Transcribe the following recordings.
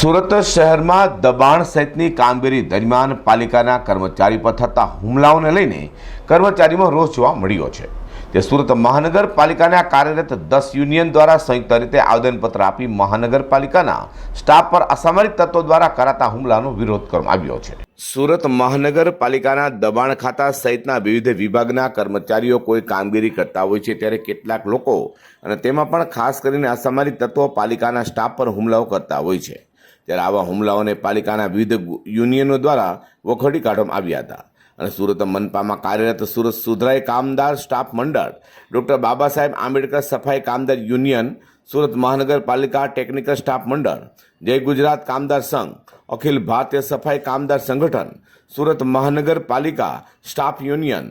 સુરત શહેરમાં દબાણ સહિતની કામગીરી દરમિયાન પાલિકાના કર્મચારી પર થતા હુમલાઓને લઈને કર્મચારીમાં રોષ જોવા મળ્યો છે। તે સુરત મહાનગરપાલિકાના કાર્યરત 10 યુનિયન દ્વારા સંયુક્ત રીતે આવેદનપત્ર આપી મહાનગરપાલિકાના સ્ટાફ પર અસામરિક તત્વો દ્વારા કરાતા હુમલાનો વિરોધ કરવામાં આવ્યો છે। સુરત મહાનગરપાલિકાના દબાણ ખાતા સહિતના વિવિધ વિભાગના કર્મચારીઓ કોઈ કામગીરી કરતા હોય છે ત્યારે કેટલાક લોકો અને તેમાં પણ ખાસ કરીને અસામરિક તત્વો પાલિકાના સ્ટાફ પર હુમલાઓ કરતા હોય છે। ત્યારે આવા હુમલાઓને પાલિકાના વિવિધ યુનિયનો દ્વારા વખોડી કાઢવામાં આવ્યા હતા અને સુરત મનપામાં કાર્યરત સુરત સુધરાઈ કામદાર સ્ટાફ મંડળ, ડૉક્ટર બાબા સાહેબ આંબેડકર સફાઈ કામદાર યુનિયન, સુરત મહાનગરપાલિકા ટેકનિકલ સ્ટાફ મંડળ, જય ગુજરાત કામદાર સંઘ, અખિલ ભારતીય સફાઈ કામદાર સંગઠન, સુરત મહાનગરપાલિકા સ્ટાફ યુનિયન,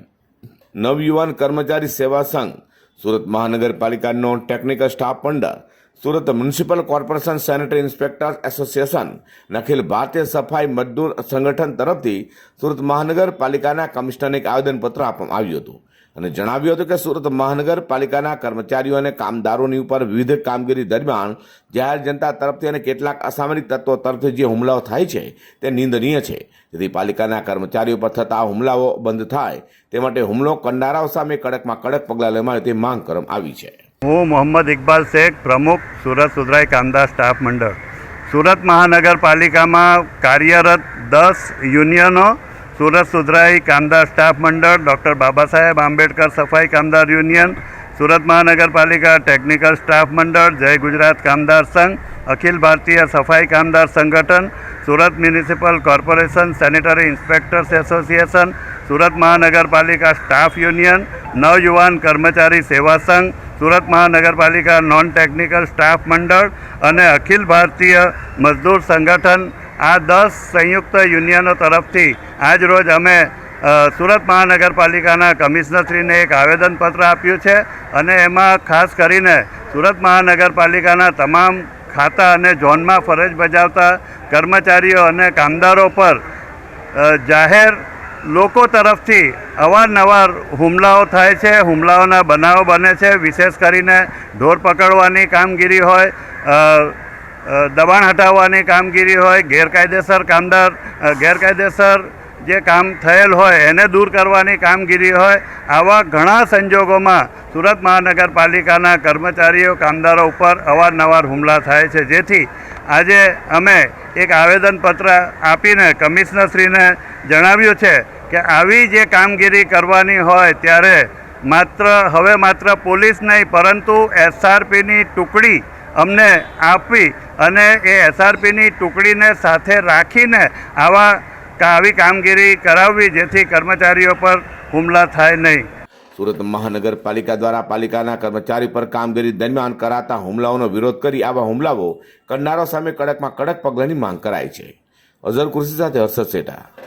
નવયુવાન કર્મચારી સેવા સંઘ, સુરત મહાનગરપાલિકાનો ટેકનિકલ સ્ટાફ મંડળ, Surat municipal corporation sanitary inspectors association અને અખિલ ભારતીય સફાઈ મજદૂર સંગઠન તરફથી સુરત મહાનગરપાલિકાના કમિશનરને એક આવેદનપત્ર આપવામાં આવ્યું હતું અને જણાવ્યું હતું કે સુરત મહાનગરપાલિકાના કર્મચારીઓ અને કામદારોની ઉપર વિવિધ કામગીરી દરમિયાન જાહેર જનતા તરફથી અને કેટલાક અસામરિક તત્વો તરફથી જે હુમલાઓ થાય છે તે નિંદનીય છે। જેથી પાલિકાના કર્મચારીઓ પર થતા હુમલાઓ બંધ થાય તે માટે હુમલો કરનારાઓ સામે કડકમાં કડક પગલાં લેવામાં આવે તે માંગ કરવામાં આવી છે। હું મોહમ્મદ ઇકબાલ શેખ, પ્રમુખ સુરત સુધરાઈ કામદાર સ્ટાફ મંડળ। સુરત મહાનગરપાલિકામાં કાર્યરત 10 યુનિયનો, સુરત સુધરાઈ કામદાર સ્ટાફ મંડળ, ડૉક્ટર બાબા સાહેબ આંબેડકર સફાઈ કામદાર યુનિયન, સુરત મહાનગરપાલિકા ટેકનિકલ સ્ટાફ મંડળ, જય ગુજરાત કામદાર સંઘ, અખિલ ભારતીય સફાઈ કામદાર સંગઠન, Surat municipal corporation sanitary inspectors association, Surat મહાનગરપાલિકા સ્ટાફ યુનિયન, નવયુવાન કર્મચારી સેવા સંઘ, સુરત મહાનગરપાલિકા નોન ટેકનિકલ સ્ટાફ મંડળ અને અખિલ ભારતીય મજદૂર સંગઠન, આ 10 સંયુક્ત યુનિયનો તરફથી આજ રોજ અમે સુરત મહાનગરપાલિકાના કમિશનરશ્રીને એક આવેદનપત્ર આપ્યું છે અને એમાં ખાસ કરીને સુરત મહાનગરપાલિકાના તમામ ખાતા અને ઝોનમાં ફરજ બજાવતા કર્મચારીઓ અને કામદારો પર જાહેર લોકો તરફથી અવારનવાર હુમલાઓ થાય છે, હુમલાઓના બનાવો બને છે। વિશેષ કરીને ઢોર પકડવાની કામગીરી હોય, દબાણ હટાવવાની કામગીરી હોય, ગેરકાયદેસર જે કામ થયેલ હોય એને દૂર કરવાની કામગીરી હોય, આવા ઘણા સંજોગોમાં સુરત મહાનગરપાલિકાના કર્મચારીઓ કામદારો ઉપર અવારનવાર હુમલા થાય છે। જેથી આજે અમે એક આવેદનપત્ર આપીને કમિશનરશ્રીને જણાવ્યું છે કે આવી જે કામગીરી કરવાની હોય ત્યારે હવે માત્ર પોલીસ નહીં પરંતુ એસઆરપીની ટુકડી અમને આપી અને એ એસઆરપીની ટુકડીને સાથે રાખીને આવી કામગીરી કરાવવી જેથી કર્મચારીઓ પર હુમલા થાય નહીં। સુરત મહાનગરપાલિકા દ્વારા પાલિકાના કર્મચારી પર કામગીરી દરમિયાન કરાતા હુમલાઓનો વિરોધ કરી આવા હુમલાઓ કરનારો સામે કડકમાં કડક પગલાંની માંગ કરાઈ છે। અઝર કુર્સી સાથે હર્ષદ શેઠા।